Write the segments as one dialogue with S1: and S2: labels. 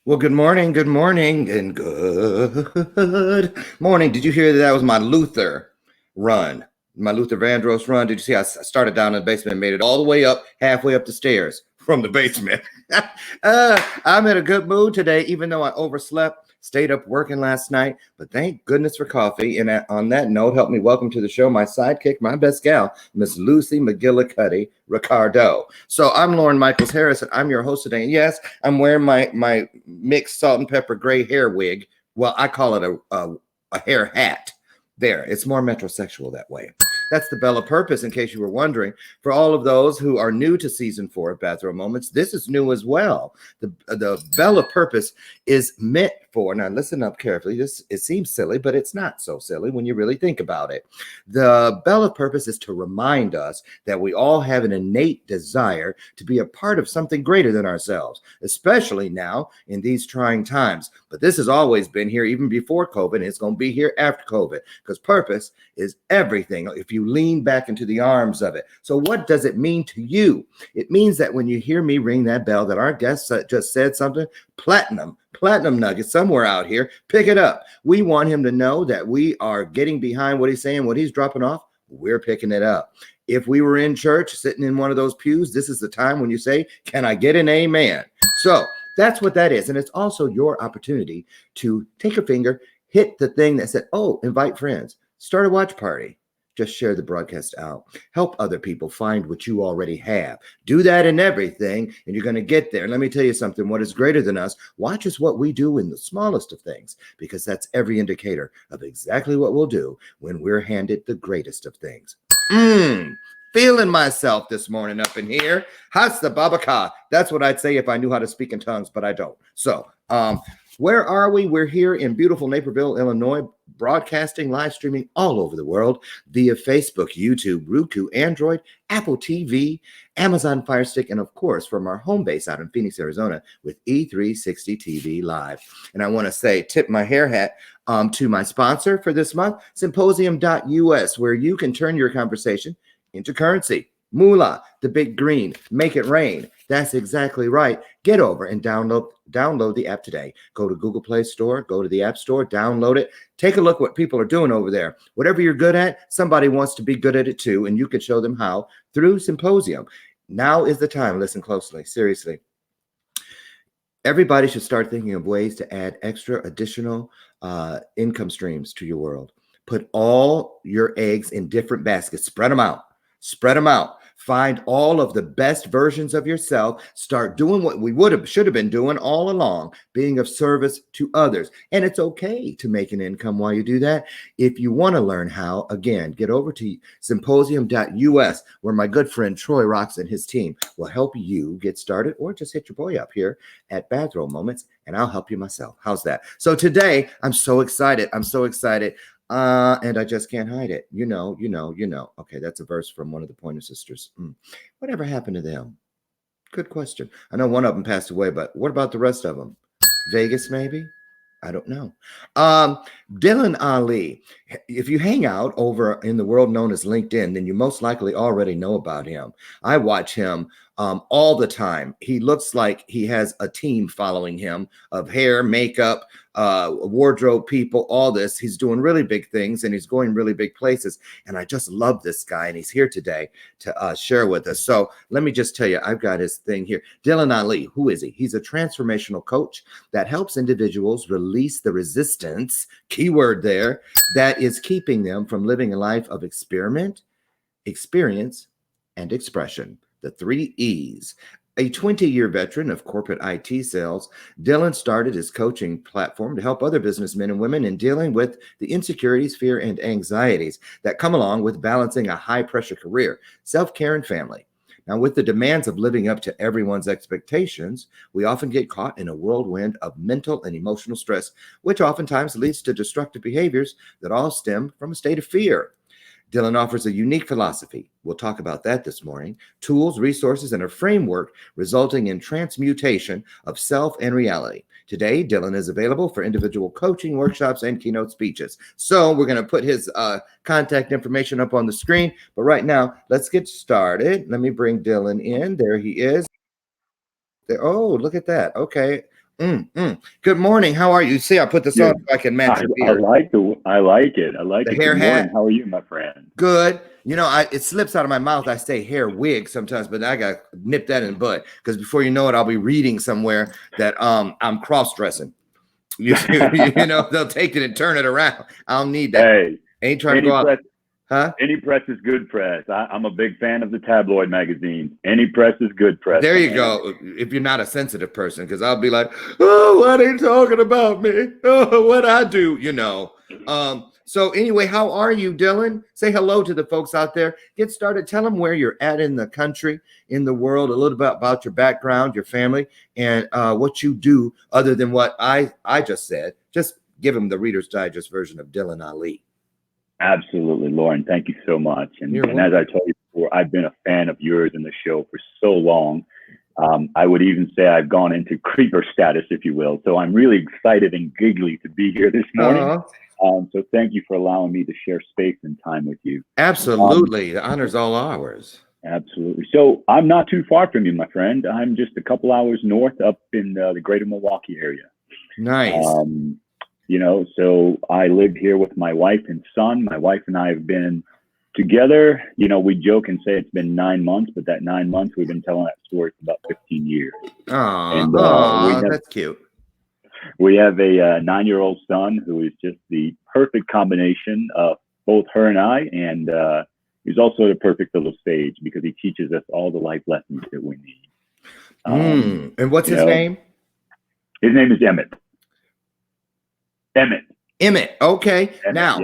S1: Well, good morning, and good morning. Did you hear that was my Luther run? My Luther Vandross run. Did you see I started down in the basement and made it all the way up, halfway up the stairs from the basement? I'm in a good mood today, even though I overslept. Stayed up working last night, but thank goodness for coffee. And on that note, help me welcome to the show my sidekick, my best gal, Miss Lucy McGillicuddy Ricardo. So I'm Loren Michaels Harris, and I'm your host today. And yes, I'm wearing my mixed salt and pepper gray hair wig. Well, I call it a hair hat. There, it's more metrosexual that way. That's the Bella Purpose, in case you were wondering. For all of those who are new to season 4 of Bathrobe Moments, this is new as well. The Bella Purpose is meant for, now listen up carefully, it seems silly, but it's not so silly when you really think about it. The Bella Purpose is to remind us that we all have an innate desire to be a part of something greater than ourselves, especially now in these trying times. But this has always been here even before COVID, and it's going to be here after COVID, because purpose is everything if you lean back into the arms of it. So what does it mean to you? It means that when you hear me ring that bell that our guest just said something, platinum nugget somewhere out here, pick it up. We want him to know that we are getting behind what he's saying, what he's dropping off. We're picking it up. If we were in church sitting in one of those pews, this is the time when you say, can I get an amen? So that's what that is. And it's also your opportunity to take a finger, hit the thing that said, oh, invite friends, start a watch party. Just share the broadcast out. Help other people find what you already have. Do that in everything, and you're going to get there. And let me tell you something. What is greater than us watches what we do in the smallest of things, because that's every indicator of exactly what we'll do when we're handed the greatest of things. Feeling myself this morning up in here. Hasta babaka. That's what I'd say if I knew how to speak in tongues, but I don't. So, where are we? We're here in beautiful Naperville, Illinois, broadcasting, live streaming all over the world via Facebook, YouTube, Roku, Android, Apple TV, Amazon Fire Stick, and of course, from our home base out in Phoenix, Arizona with E360 TV Live. And I want to say, tip my hair hat to my sponsor for this month, symposium.us, where you can turn your conversation into currency. Moolah, the big green, make it rain. That's exactly right. Get over and download the app today. Go to Google Play Store, go to the App Store, download it. Take a look what people are doing over there. Whatever you're good at, somebody wants to be good at it too, and you can show them how through Symposium. Now is the time. Listen closely. Seriously. Everybody should start thinking of ways to add extra additional income streams to your world. Put all your eggs in different baskets. Spread them out. Spread them out. Find all of the best versions of yourself. Start doing what we should have been doing all along, being of service to others. And it's okay to make an income while you do that. If you want to learn how, again, get over to symposium.us, where my good friend Troy Rocks and his team will help you get started, or just hit your boy up here at Bathrobe Moments, and I'll help you myself. How's that? So today, I'm so excited. I'm so excited. And I just can't hide it. You know. Okay, that's a verse from one of the Pointer Sisters. Whatever happened to them? Good question. I know one of them passed away, but what about the rest of them? Vegas, maybe? I don't know. Dylan Ali. If you hang out over in the world known as LinkedIn, then you most likely already know about him. I watch him all the time. He looks like he has a team following him of hair, makeup, wardrobe people, all this. He's doing really big things and he's going really big places. And I just love this guy. And he's here today to share with us. So let me just tell you, I've got his thing here. Dylan Ali, who is he? He's a transformational coach that helps individuals release the resistance, keyword there, that is keeping them from living a life of experiment, experience, and expression. The 3 E's. A 20-year veteran of corporate IT sales, Dylan started his coaching platform to help other businessmen and women in dealing with the insecurities, fear, and anxieties that come along with balancing a high-pressure career, self-care, and family. Now, with the demands of living up to everyone's expectations, we often get caught in a whirlwind of mental and emotional stress, which oftentimes leads to destructive behaviors that all stem from a state of fear. Dylan offers a unique philosophy. We'll talk about that this morning. Tools, resources, and a framework resulting in transmutation of self and reality. Today, Dylan is available for individual coaching, workshops, and keynote speeches. So we're going to put his contact information up on the screen. But right now, let's get started. Let me bring Dylan in. There he is. There. Oh, look at that. Okay. Good morning. How are you? See, I put this on so I can match your beard.
S2: I like it. I like
S1: the
S2: it.
S1: Hair
S2: Good
S1: hat.
S2: morning. How are you, my friend?
S1: Good. You know, it slips out of my mouth. I say hair wig sometimes, but I got to nip that in the butt because before you know it, I'll be reading somewhere that I'm cross-dressing. You know, they'll take it and turn it around. I'll need that.
S2: Hey,
S1: ain't trying to go out. Huh?
S2: Any press is good press. I'm a big fan of the tabloid magazines. Any press is good press.
S1: There you go. If you're not a sensitive person, because I'll be like, oh, what are you talking about me? Oh, what I do, you know. So anyway, how are you, Dylan? Say hello to the folks out there. Get started. Tell them where you're at in the country, in the world, a little bit about your background, your family, and what you do other than what I just said. Just give them the Reader's Digest version of Dylan Ali.
S2: Absolutely, Loren. Thank you so much. And as I told you before, I've been a fan of yours in the show for so long. I would even say I've gone into creeper status, if you will. So I'm really excited and giggly to be here this morning. So thank you for allowing me to share space and time with you.
S1: Absolutely. The honor's all ours.
S2: Absolutely. So I'm not too far from you, my friend. I'm just a couple hours north up in the greater Milwaukee area.
S1: Nice.
S2: You know, so I live here with my wife and son. My wife and I have been together. You know, we joke and say it's been 9 months, but that 9 months we've been telling that story for about 15 years.
S1: That's cute.
S2: We have a 9-year-old son who is just the perfect combination of both her and I. And he's also the perfect little sage because he teaches us all the life lessons that we need.
S1: And what's his name?
S2: His name is Emmett.
S1: Emmett. Okay.
S2: Emmett,
S1: now,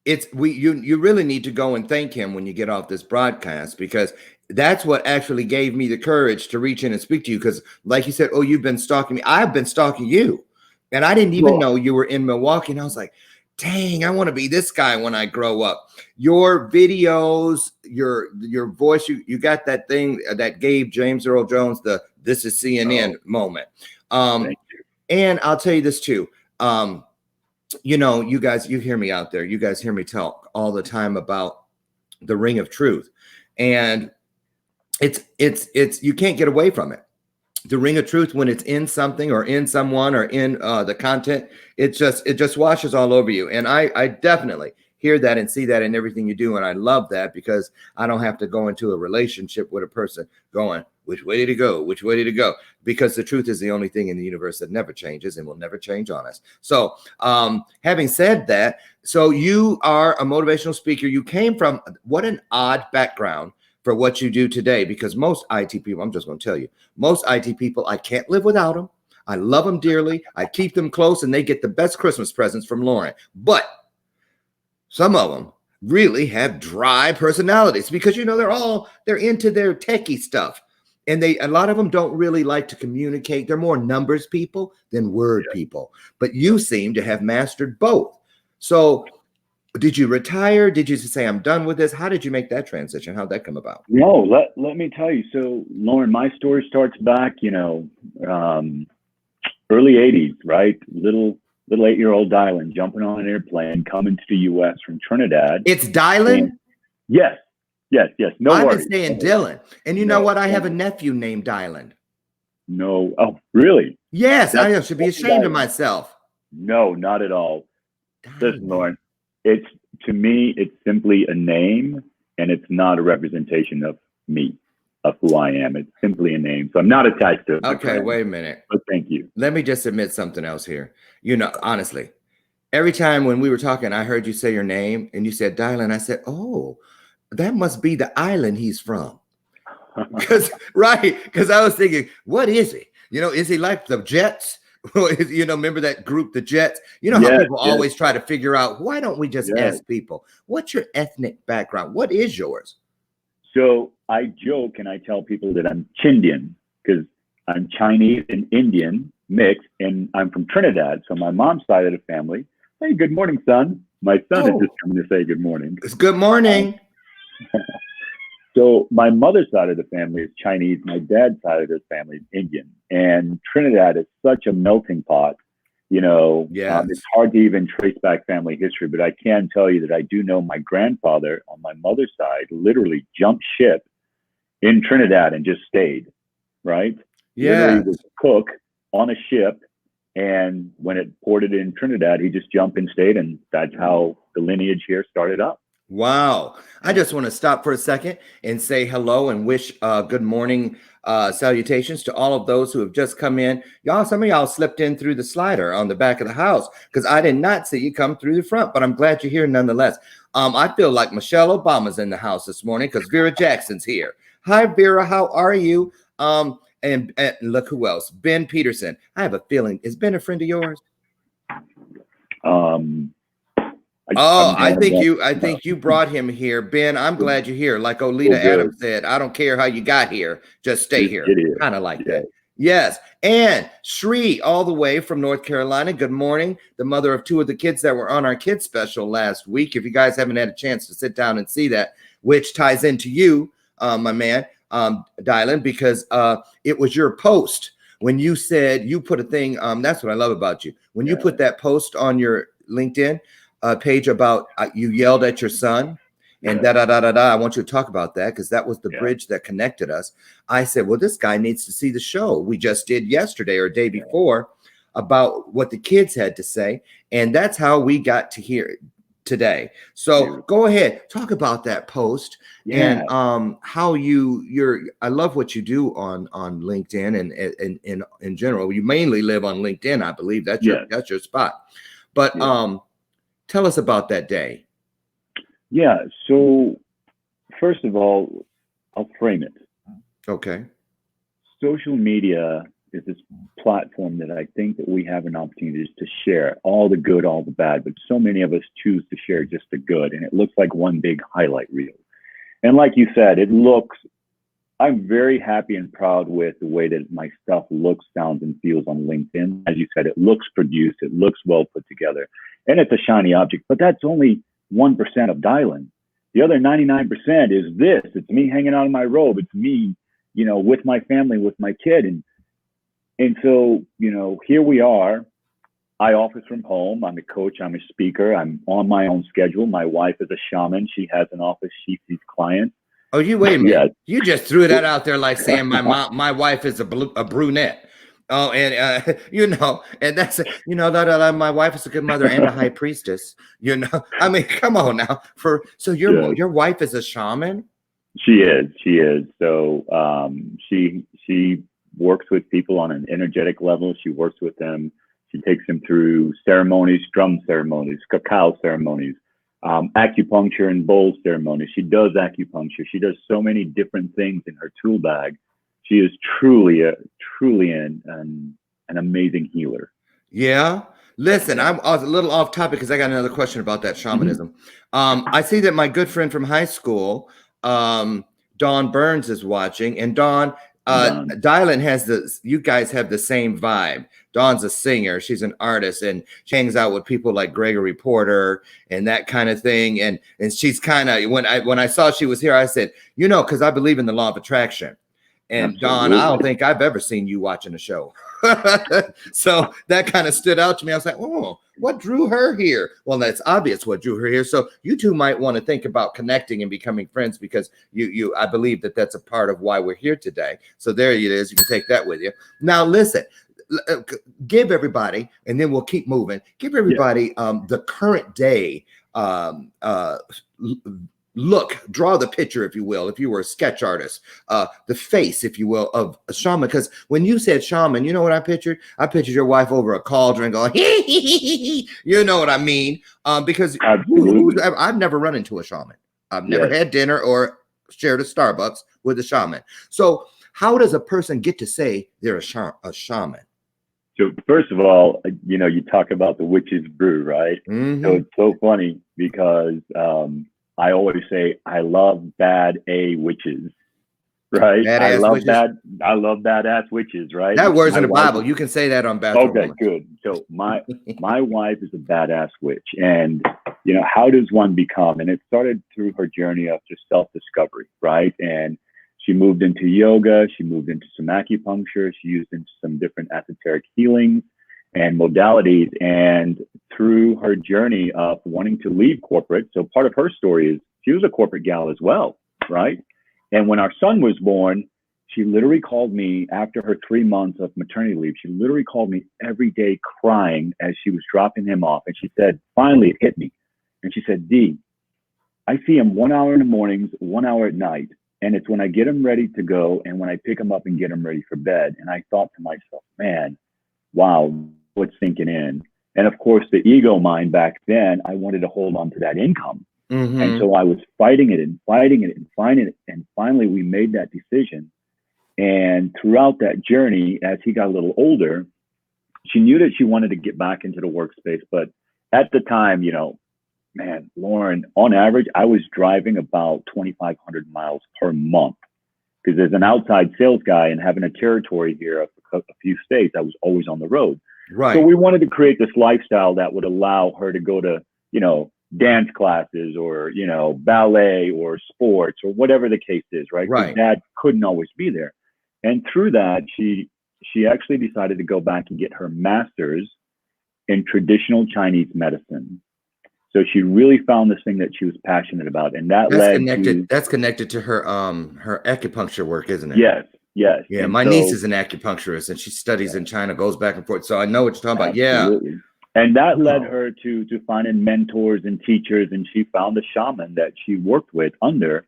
S2: yes.
S1: You really need to go and thank him when you get off this broadcast, because that's what actually gave me the courage to reach in and speak to you. Because, like you said, oh, you've been stalking me. I've been stalking you, and I didn't even know you were in Milwaukee. And I was like, dang, I want to be this guy when I grow up. Your videos, your voice, you got that thing that gave James Earl Jones the "This is CNN" moment.
S2: Thank you.
S1: And I'll tell you this too. You know, you guys, you hear me out there. You guys hear me talk all the time about the ring of truth, and it's you can't get away from it. The ring of truth, when it's in something or in someone or in the content, it just washes all over you. And I definitely hear that and see that in everything you do, and I love that because I don't have to go into a relationship with a person going, which way did it go? Which way did it go? Because the truth is the only thing in the universe that never changes and will never change on us. So having said that, so you are a motivational speaker. You came from what an odd background for what you do today, because most IT people, I'm just going to tell you, most IT people, I can't live without them. I love them dearly. I keep them close, and they get the best Christmas presents from Loren. But some of them really have dry personalities because, you know, they're into their techie stuff. And a lot of them don't really like to communicate. They're more numbers people than word people. But you seem to have mastered both. So did you retire? Did you say, I'm done with this? How did you make that transition? How'd that come about?
S2: No, let me tell you. So, Loren, my story starts back, early 80s, right? Little 8-year-old Dylan jumping on an airplane coming to the U.S. from Trinidad.
S1: It's Dylan?
S2: Yes. No
S1: I've
S2: worries.
S1: been saying Dylan. And you know what? I have a nephew named Dylan.
S2: No. Oh, really?
S1: Yes, I should be ashamed of myself.
S2: No, not at all.
S1: Dylan.
S2: Listen, Loren, to me, it's simply a name, and it's not a representation of me, of who I am. It's simply a name. So I'm not attached to it.
S1: Okay, wait a minute.
S2: But thank you.
S1: Let me just admit something else here. You know, honestly, every time when we were talking, I heard you say your name and you said Dylan. I said, oh, that must be the island he's from. Because I was thinking, what is he? You know, is he like the Jets? Remember that group, the Jets? You know how people always try to figure out, why don't we just ask people, what's your ethnic background? What is yours?
S2: So I joke and I tell people that I'm Chindian because I'm Chinese and Indian mixed, and I'm from Trinidad. So my mom's side of the family, hey, good morning, son. My son is just coming to say good morning.
S1: It's good morning.
S2: So my mother's side of the family is Chinese. My dad's side of the family is Indian. And Trinidad is such a melting pot. It's hard to even trace back family history, but I can tell you that I do know my grandfather on my mother's side literally jumped ship in Trinidad and just stayed, right?
S1: Yeah.
S2: He was a cook on a ship, and when it ported in Trinidad, he just jumped and stayed, and that's how the lineage here started up.
S1: Wow. I just want to stop for a second and say hello and wish good morning salutations to all of those who have just come in. Some of y'all slipped in through the slider on the back of the house because I did not see you come through the front, but I'm glad you're here nonetheless. I feel like Michelle Obama's in the house this morning because Vera Jackson's here. Hi, Vera. How are you? And look who else. Ben Peterson. I have a feeling. Is Ben a friend of yours? I think you brought him here. Ben, I'm glad you're here. Like Olita Adams said, I don't care how you got here. Just stay here. Kind of like that. Yes. And Shree, all the way from North Carolina. Good morning. The mother of two of the kids that were on our kids special last week. If you guys haven't had a chance to sit down and see that, which ties into you, my man, Dylan, because it was your post when you said you put a thing. That's what I love about you. When you put that post on your LinkedIn page about you yelled at your son and I want you to talk about that because that was the bridge that connected us. I said, well, this guy needs to see the show we just did yesterday or day before about what the kids had to say. And that's how we got to hear it today. So go ahead, talk about that post and how I love what you do on LinkedIn and in general. You mainly live on LinkedIn, I believe. That's your spot. But tell us about that day.
S2: Yeah. So first of all, I'll frame it.
S1: Okay.
S2: Social media is this platform that I think that we have an opportunity to share all the good, all the bad, but so many of us choose to share just the good. And it looks like one big highlight reel. And like you said, I'm very happy and proud with the way that my stuff looks, sounds, and feels on LinkedIn. As you said, it looks produced, it looks well put together, and it's a shiny object, but that's only 1% of Dylan. The other 99% is this. It's me hanging out in my robe. It's me, with my family, with my kid. And so, here we are. I office from home. I'm a coach. I'm a speaker. I'm on my own schedule. My wife is a shaman. She has an office. She sees clients.
S1: Oh, wait a minute. You just threw that out there like saying my wife is a brunette. Oh, and and that's my wife is a good mother and a high priestess. I mean, come on now. So your wife is a shaman?
S2: She is. So she works with people on an energetic level. She works with them. She takes them through ceremonies, drum ceremonies, cacao ceremonies, acupuncture and bowl ceremonies. She does acupuncture. She does so many different things in her tool bag. She is truly an amazing healer.
S1: Yeah. Listen, I was a little off topic because I got another question about that shamanism. I see that my good friend from high school, Dawn Burns, is watching, and Dawn, Dylan has you guys have the same vibe. Dawn's a singer, she's an artist, and she hangs out with people like Gregory Porter and that kind of thing. And she's kind of, when I saw she was here, I said, because I believe in the law of attraction. And
S2: Absolutely.
S1: Dawn, I don't think I've ever seen you watching a show. So that kind of stood out to me. I was like, oh, what drew her here? Well, that's obvious what drew her here. So you two might want to think about connecting and becoming friends, because I believe that that's a part of why we're here today. So there it is. You can take that with you. Now, listen, give everybody, and then we'll keep moving. Give everybody the current day draw the picture, if you will, if you were a sketch artist, the face, if you will, of a shaman. Because when you said shaman, you know what I pictured? I pictured your wife over a cauldron going, you know what I mean? Because I've never run into a shaman. I've never had dinner or shared a Starbucks with a shaman. So how does a person get to say they're a shaman?
S2: So first of all, you talk about the witch's brew, right? Mm-hmm. So it's so funny because I always say I love bad witches, right? I love badass witches, right?
S1: That word's in the Bible. You can say that on Bathrobe Moments.
S2: Okay, good. So my wife is a badass witch, and how does one become? And it started through her journey of just self-discovery, right? And she moved into yoga. She moved into some acupuncture. She used into some different esoteric healings and modalities. And through her journey of wanting to leave corporate, so part of her story is she was a corporate gal as well, right? And when our son was born, she literally called me after her 3 months of maternity leave. She literally called me every day crying as she was dropping him off. And she said, finally, it hit me. And she said, D, I see him 1 hour in the mornings, 1 hour at night. And it's when I get him ready to go and when I pick him up and get him ready for bed. And I thought to myself, man, wow, what's sinking in? And of course, the ego mind back then, I wanted to hold on to that income. Mm-hmm. And so I was fighting it and fighting it and fighting it. And finally, we made that decision. And throughout that journey, as he got a little older, she knew that she wanted to get back into the workspace. But at the time, man, Loren, on average, I was driving about 2,500 miles per month. Because as an outside sales guy and having a territory here of a few states, I was always on the road. Right. So we wanted to create this lifestyle that would allow her to go to, dance classes or, ballet or sports or whatever the case is, right? Right. Dad couldn't always be there. And through that, she actually decided to go back and get her master's in traditional Chinese medicine. So she really found this thing that she was passionate about, and
S1: that's connected to her acupuncture work, isn't it?
S2: Yes. Yeah,
S1: and my niece is an acupuncturist, and she studies in China, goes back and forth. So I know what you're talking about. Yeah,
S2: and that led her to finding mentors and teachers, and she found a shaman that she worked with under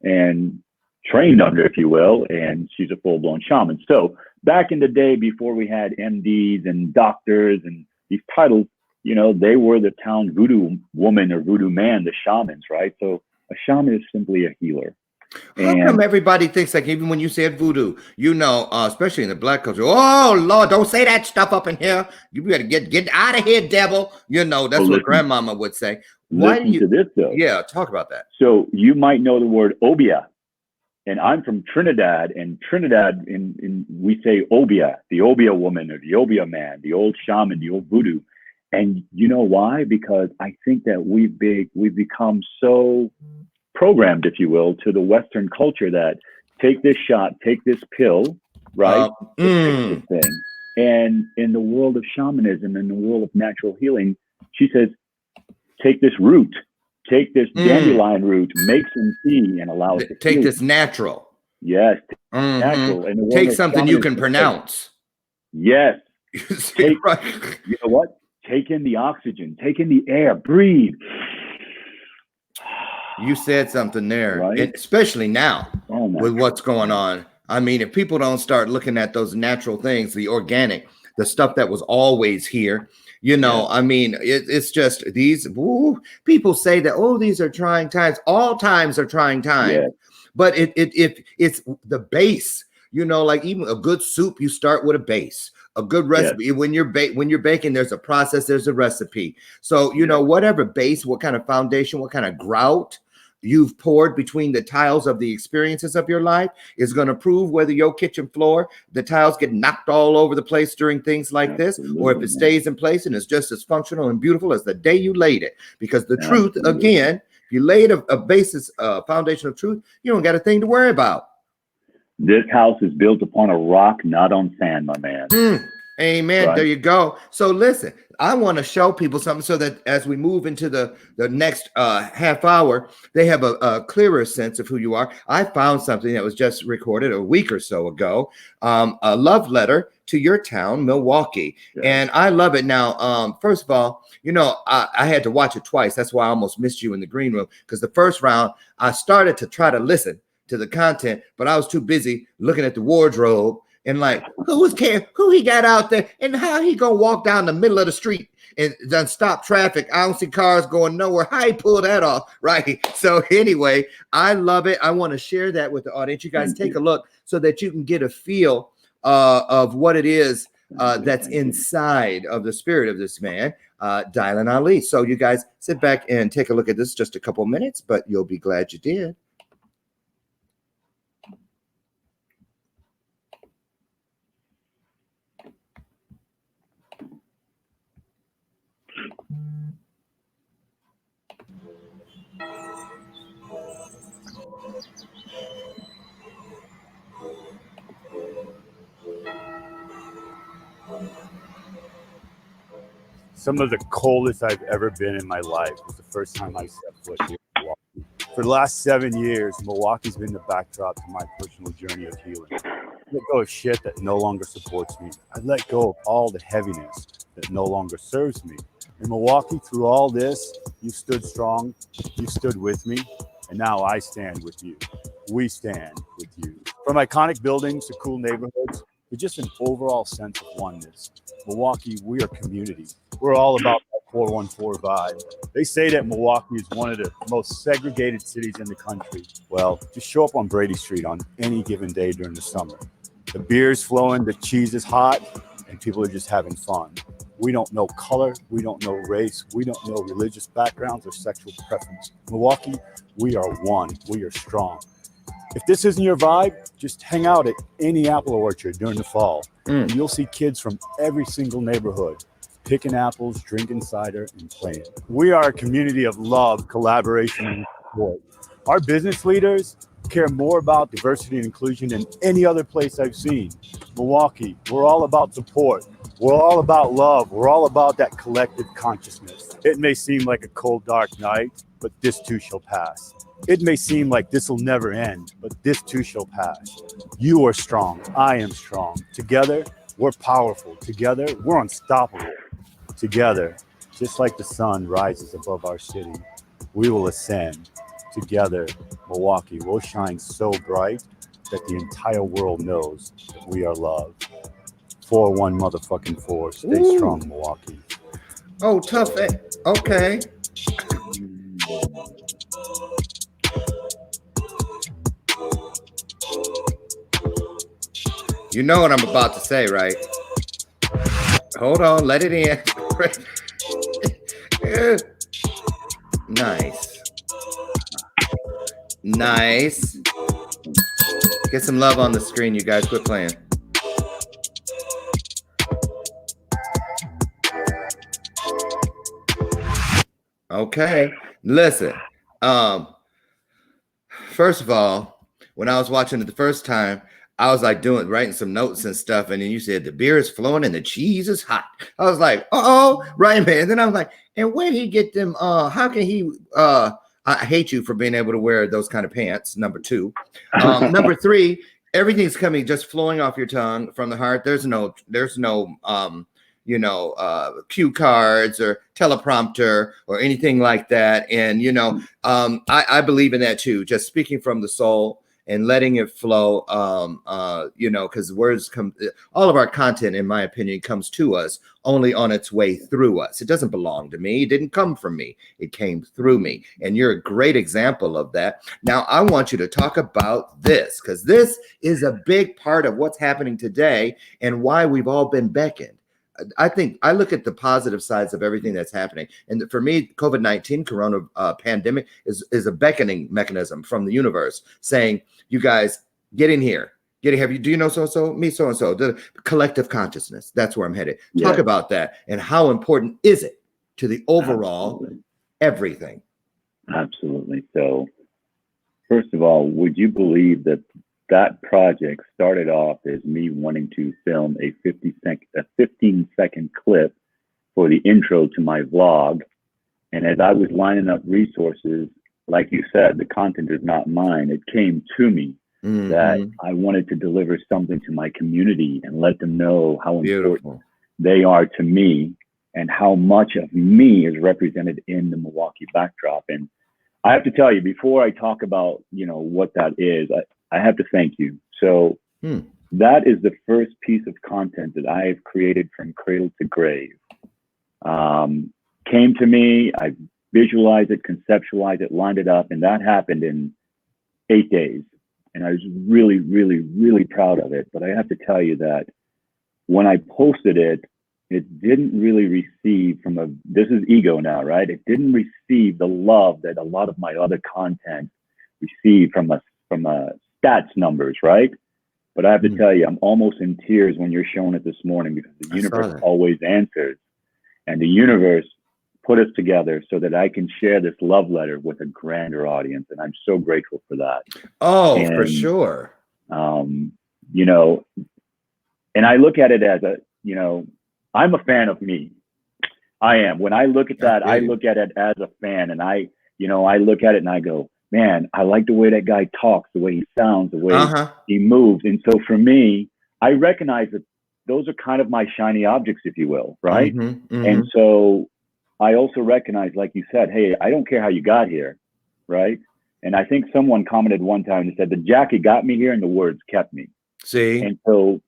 S2: and trained under, if you will, and she's a full-blown shaman. So back in the day, before we had MDs and doctors and these titles, they were the town voodoo woman or voodoo man, the shamans, right? So a shaman is simply a healer.
S1: How come everybody thinks, like, even when you said voodoo, especially in the Black culture, oh Lord, don't say that stuff up in here. You better get out of here, devil. That's what grandmama would say. Why do you
S2: to this though?
S1: Yeah, talk about that.
S2: So you might know the word obia. And I'm from Trinidad, and Trinidad, we say obia, the obia woman or the obia man, the old shaman, the old voodoo. And you know why? Because I think that we've become so programmed, if you will, to the Western culture that take this shot, take this pill, right? Fix this thing. And in the world of shamanism, in the world of natural healing, she says, take this root, take this dandelion root, make some tea, and allow it to
S1: take this natural.
S2: Yes, natural. And
S1: take something you can pronounce.
S2: Yes. You know what? Take in the oxygen, take in the air, breathe.
S1: You said something there, right? Especially now with what's going on. I mean, if people don't start looking at those natural things, the organic, the stuff that was always here. You know, I mean, it's just these people say that, oh, these are trying times. All times are trying times. But it's the base, you know, like even a good soup, you start with a base. A good recipe. When you're baking, there's a process, there's a recipe. So, you know, whatever base, what kind of foundation, what kind of grout you've poured between the tiles of the experiences of your life is going to prove whether your kitchen floor, the tiles get knocked all over the place during things like this, or if it stays in place and is just as functional and beautiful as the day you laid it. Because the truth, again, if you laid a basis, foundation of truth, you don't got a thing to worry about.
S2: This house is built upon a rock, not on sand, my man.
S1: Amen. Right. There you go. So listen, I want to show people something so that as we move into the next half hour, they have a clearer sense of who you are. I found something that was just recorded a week or so ago, a love letter to your town, Milwaukee. And I love it. Now, first of all, you know, I had to watch it twice. That's why I almost missed you in the green room, because the first round, I started to try to listen to the content, but I was too busy looking at the wardrobe and like, who he got out there and how he gonna walk down the middle of the street and then stop traffic. I don't see cars going nowhere. How he pull that off, right? So anyway, I love it. I want to share that with the audience. You guys take a look so that you can get a feel of what it is that's inside of the spirit of this man, Dylan Ali. So you guys sit back and take a look at this. Just a couple minutes, but you'll be glad you did.
S3: Some of the coldest I've ever been in my life was the first time I stepped foot here in Milwaukee. For the last 7 years, Milwaukee's been the backdrop to my personal journey of healing. I let go of shit that no longer supports me. I let go of all the heaviness that no longer serves me. In Milwaukee, through all this, you stood strong, you stood with me, and now I stand with you. We stand with you. From iconic buildings to cool neighborhoods, to just an overall sense of oneness. Milwaukee, we are community. We're all about that 414 vibe. They say that Milwaukee is one of the most segregated cities in the country. Well, just show up on Brady Street on any given day during the summer. The beer's flowing, the cheese is hot, and people are just having fun. We don't know color, we don't know race, we don't know religious backgrounds or sexual preference. Milwaukee, we are one, we are strong. If this isn't your vibe, just hang out at any apple orchard during the fall. And you'll see kids from every single neighborhood picking apples, drinking cider, and playing. We are a community of love, collaboration, and support. Our business leaders care more about diversity and inclusion than any other place I've seen. Milwaukee, we're all about support. We're all about love. We're all about that collective consciousness. It may seem like a cold, dark night, but this too shall pass. It may seem like this will never end, but this too shall pass. You are strong. I am strong. Together, we're powerful. Together, we're unstoppable. Together, just like the sun rises above our city, we will ascend. Together, Milwaukee will shine so bright that the entire world knows that we are loved. 4-1 motherfucking 4. Stay strong, Milwaukee.
S1: Oh, tough. Okay. You know what I'm about to say, right? Hold on, let it in. Nice. Nice. Get some love on the screen, you guys. Quit playing. Okay. Listen. First of all, when I was watching it the first time, I was like writing some notes and stuff. And then you said the beer is flowing and the cheese is hot. I was like, right, man. And then I was like, and where did he get them? How can he, I hate you for being able to wear those kind of pants. Number 2, number 3, everything's coming, just flowing off your tongue from the heart. There's no cue cards or teleprompter or anything like that. And, I believe in that too. Just speaking from the soul and letting it flow. Because words come, all of our content, in my opinion, comes to us only on its way through us. It doesn't belong to me. It didn't come from me. It came through me. And you're a great example of that. Now, I want you to talk about this, because this is a big part of what's happening today and why we've all been beckoned. I think I look at the positive sides of everything that's happening. And for me, COVID-19 corona pandemic is a beckoning mechanism from the universe saying, you guys, get in here. Do you know so-and-so? Me, so-and-so. The collective consciousness. That's where I'm headed.
S2: Yeah.
S1: Talk about that. And how important is it to the overall everything?
S2: Absolutely. So first of all, would you believe that project started off as me wanting to film a 15-second clip for the intro to my vlog. And as I was lining up resources, like you said, the content is not mine. It came to me that I wanted to deliver something to my community and let them know how important they are to me and how much of me is represented in the Milwaukee backdrop. And I have to tell you, before I talk about, what that is, I have to thank you. So that is the first piece of content that I have created from cradle to grave. Came to me, I visualized it, conceptualized it, lined it up, and that happened in 8 days. And I was really, really, really proud of it. But I have to tell you that when I posted it, it didn't really receive this is ego now, right? It didn't receive the love that a lot of my other content received from stats numbers, right? But I have to tell you, I'm almost in tears when you're showing it this morning, because the universe always answers. And the universe put us together so that I can share this love letter with a grander audience. And I'm so grateful for that.
S1: Oh, and, for sure.
S2: And I look at it as I'm a fan of me. I am. When I look at that, I look at it as a fan, and I look at it and I go, man, I like the way that guy talks, the way he sounds, the way he moves. And so for me, I recognize that those are kind of my shiny objects, if you will, right? And so I also recognize, like you said, hey, I don't care how you got here, right? And I think someone commented one time and said, the jacket got me here and the words kept me.
S1: See?
S2: And so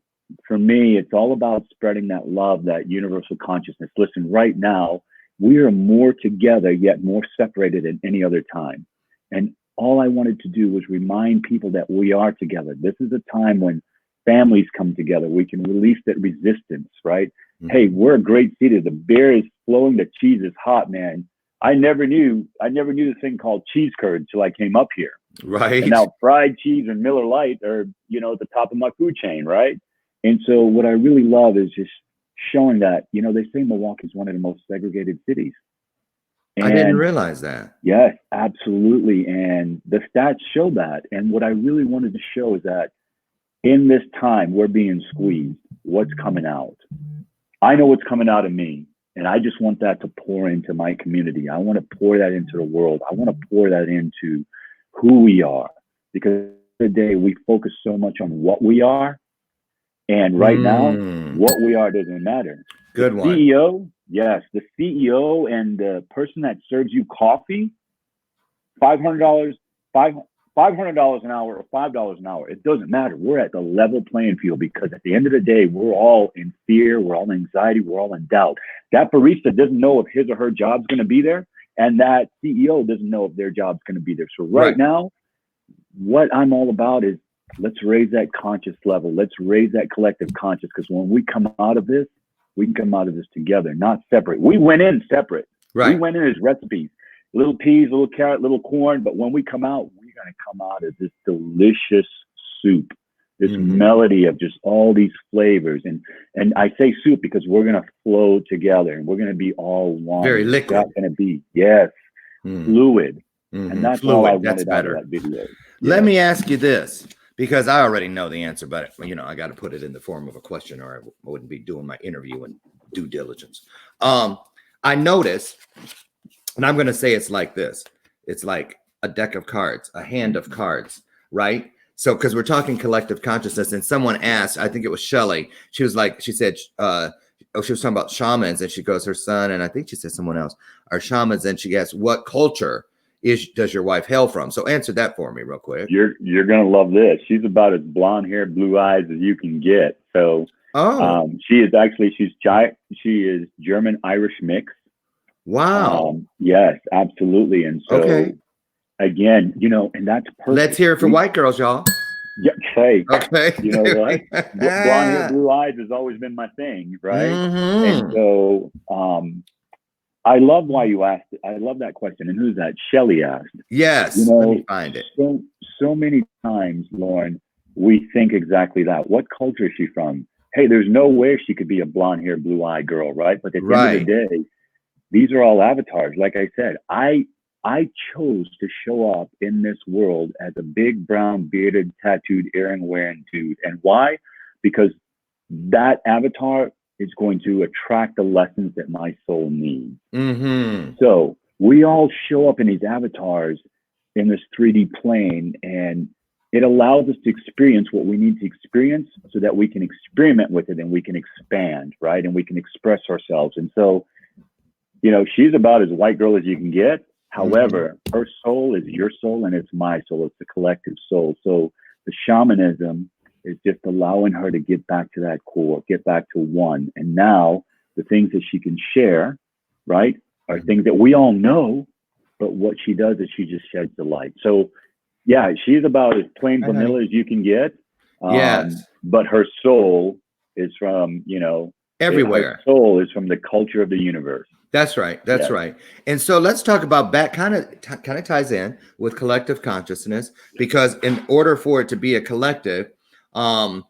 S2: for me, it's all about spreading that love, that universal consciousness. Listen, right now, we are more together, yet more separated than any other time. And all I wanted to do was remind people that we are together. This is a time when families come together. We can release that resistance, right? Hey, we're a great city. The beer is flowing. The cheese is hot, man. I never knew this thing called cheese curd till I came up here.
S1: Right.
S2: And now fried cheese and Miller Lite are, at the top of my food chain, right? And so what I really love is just showing that, they say Milwaukee is one of the most segregated cities. And
S1: I didn't realize that.
S2: Yes, absolutely. And the stats show that. And what I really wanted to show is that in this time, we're being squeezed. What's coming out? I know what's coming out of me. And I just want that to pour into my community. I want to pour that into the world. I want to pour that into who we are. Because today we focus so much on what we are. And right now, what we are doesn't matter.
S1: Good one.
S2: CEO, yes, the CEO and the person that serves you coffee, $500 an hour or $5 an hour. It doesn't matter. We're at the level playing field, because at the end of the day, we're all in fear. We're all in anxiety. We're all in doubt. That barista doesn't know if his or her job's going to be there. And that CEO doesn't know if their job's going to be there. So right now, what I'm all about is, let's raise that conscious level. Let's raise that collective conscious, because when we come out of this, we can come out of this together, not separate. We went in separate. Right. We went in as recipes, little peas, little carrot, little corn. But when we come out, we're going to come out as this delicious soup, this melody of just all these flavors. And I say soup because we're going to flow together and we're going to be all one.
S1: Very liquid.
S2: It's going to be, fluid. And that's all I wanted out of that video.
S1: Let me ask you this, because I already know the answer, but I got to put it in the form of a question, or I wouldn't be doing my interview and due diligence. I noticed, and I'm going to say it's like this. It's like a deck of cards, a hand of cards, right? So, because we're talking collective consciousness, and someone asked, I think it was Shelley. She was like, she said, she was talking about shamans, and she goes, her son, and I think she said someone else, are shamans, and she asked, what culture does your wife hail from? So answer that for me real quick.
S2: You're gonna love this. She's about as blonde hair, blue eyes as you can get. So she is German Irish mix.
S1: Wow.
S2: Yes, absolutely. And so again, and that's perfect.
S1: Let's hear it for white girls, y'all.
S2: Yeah, okay.
S1: You
S2: know what? Blonde hair, blue eyes has always been my thing, right? And so I love why you asked it. I love that question. And who's that? Shelley asked.
S1: Yes. Let me find it.
S2: So many times, Loren, we think exactly that. What culture is she from? Hey, there's no way she could be a blonde hair, blue eyed girl, right? But at the end of the day, these are all avatars. Like I said, I chose to show up in this world as a big, brown, bearded, tattooed, earring-wearing dude. And why? Because that avatar is going to attract the lessons that my soul needs. So we all show up in these avatars in this 3D plane, and it allows us to experience what we need to experience so that we can experiment with it and we can expand, right? And we can express ourselves. And so, she's about as white girl as you can get. However, her soul is your soul and it's my soul. It's the collective soul. So the shamanism is just allowing her to get back to that core, get back to one. And now the things that she can share, right, are things that we all know, but what she does is she just sheds the light. So yeah, she's about as plain vanilla as you can get.
S1: Yes.
S2: But her soul is from,
S1: everywhere.
S2: Her soul is from the culture of the universe.
S1: That's right. That's right. And so let's talk about kind of ties in with collective consciousness, because in order for it to be a collective, I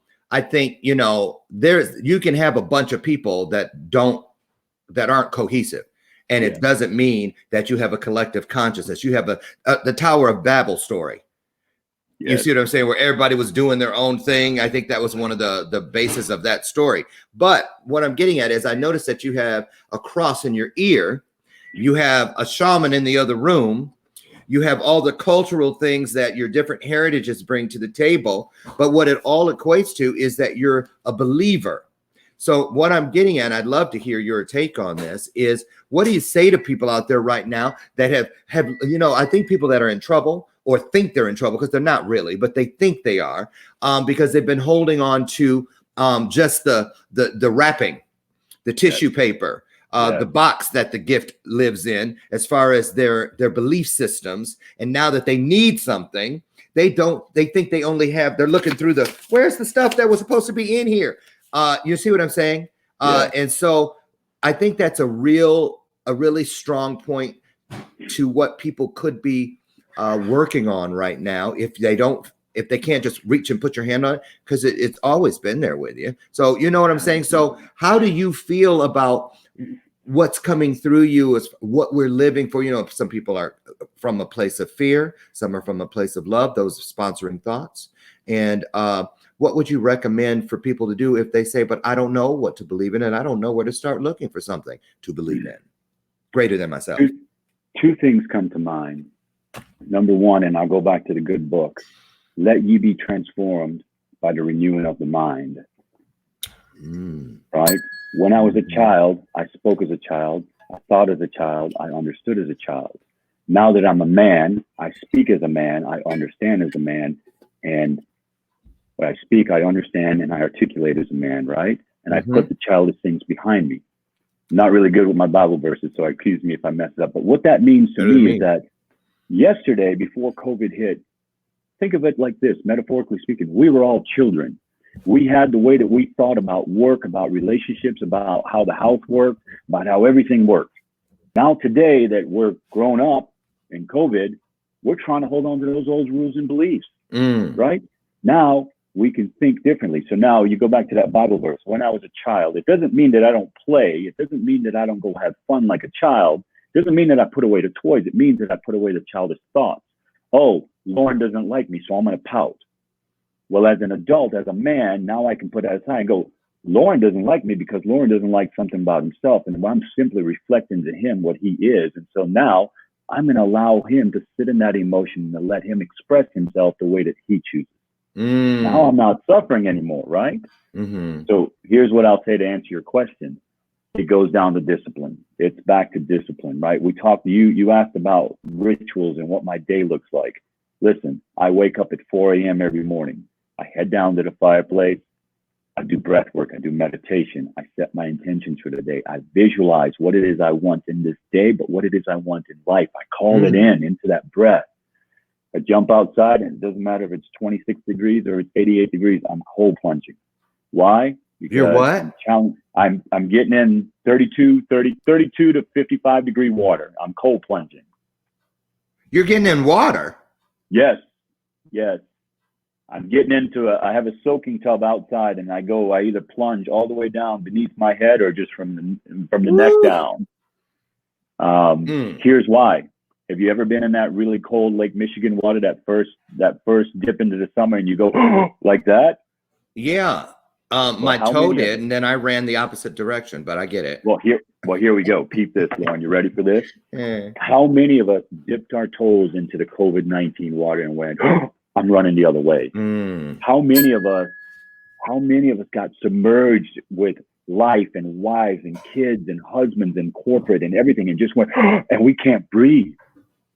S1: think, you can have a bunch of people that aren't cohesive. And it doesn't mean that you have a collective consciousness. You have the Tower of Babel story. Yes. You see what I'm saying? Where everybody was doing their own thing. I think that was one of the basis of that story. But what I'm getting at is I noticed that you have a cross in your ear. You have a shaman in the other room. You have all the cultural things that your different heritages bring to the table. But what it all equates to is that you're a believer. So what I'm getting at, I'd love to hear your take on this, is what do you say to people out there right now that have I think people that are in trouble or think they're in trouble, because they're not really, but they think they are, because they've been holding on to just the wrapping, the tissue paper, the box that the gift lives in, as far as their belief systems. And now that they need something, they think they only have, they're looking through where's the stuff that was supposed to be in here? You see what I'm saying? And so I think that's a really strong point to what people could be working on right now if they can't just reach and put your hand on it, because it's always been there with you. So you know what I'm saying? So how do you feel about what's coming through you, is what we're living for? Some people are from a place of fear, some are from a place of love, those sponsoring thoughts. And what would you recommend for people to do if they say, but I don't know what to believe in and I don't know where to start looking for something to believe in greater than myself?
S2: Two things come to mind. Number one, and I'll go back to the good book, let ye be transformed by the renewing of the mind. Right? When I was a child, I spoke as a child, I thought as a child, I understood as a child. Now that I'm a man, I speak as a man, I understand as a man, and when I speak, I understand and I articulate as a man, right? And I put the childish things behind me. I'm not really good with my Bible verses, so excuse me if I mess it up. But what that means to me is that yesterday, before COVID hit, think of it like this, metaphorically speaking, we were all children. We had the way that we thought about work, about relationships, about how the house worked, about how everything worked. Now today that we're grown up in COVID, we're trying to hold on to those old rules and beliefs, right? Now we can think differently. So now you go back to that Bible verse. When I was a child, it doesn't mean that I don't play. It doesn't mean that I don't go have fun like a child. It doesn't mean that I put away the toys. It means that I put away the childish thoughts. Oh, Loren doesn't like me, so I'm going to pout. Well, as an adult, as a man, now I can put that aside and go, Loren doesn't like me because Loren doesn't like something about himself. And I'm simply reflecting to him what he is. And so now I'm going to allow him to sit in that emotion and let him express himself the way that he chooses. Now I'm not suffering anymore, right? So here's what I'll say to answer your question. It goes down to discipline. It's back to discipline, right? We talked, you asked about rituals and what my day looks like. Listen, I wake up at 4 a.m. every morning. I head down to the fireplace. I do breath work. I do meditation. I set my intentions for the day. I visualize what it is I want in this day, but what it is I want in life. I call it into that breath. I jump outside, and it doesn't matter if it's 26 degrees or it's 88 degrees. I'm cold plunging. Why? Because
S1: you're what?
S2: I'm getting in 32 to 55 degree water. I'm cold plunging.
S1: You're getting in water?
S2: Yes. I'm getting into I have a soaking tub outside, and I either plunge all the way down beneath my head or just from the neck down. Here's why. Have you ever been in that really cold Lake Michigan water, that first dip into the summer, and you go like that?
S1: Yeah. My toe did, and then I ran the opposite direction, but I get it.
S2: Well, here we go. Peep this, Loren. You ready for this? How many of us dipped our toes into the COVID-19 water and went, I'm running the other way? How many of us got submerged with life and wives and kids and husbands and corporate and everything and just went, and we can't breathe?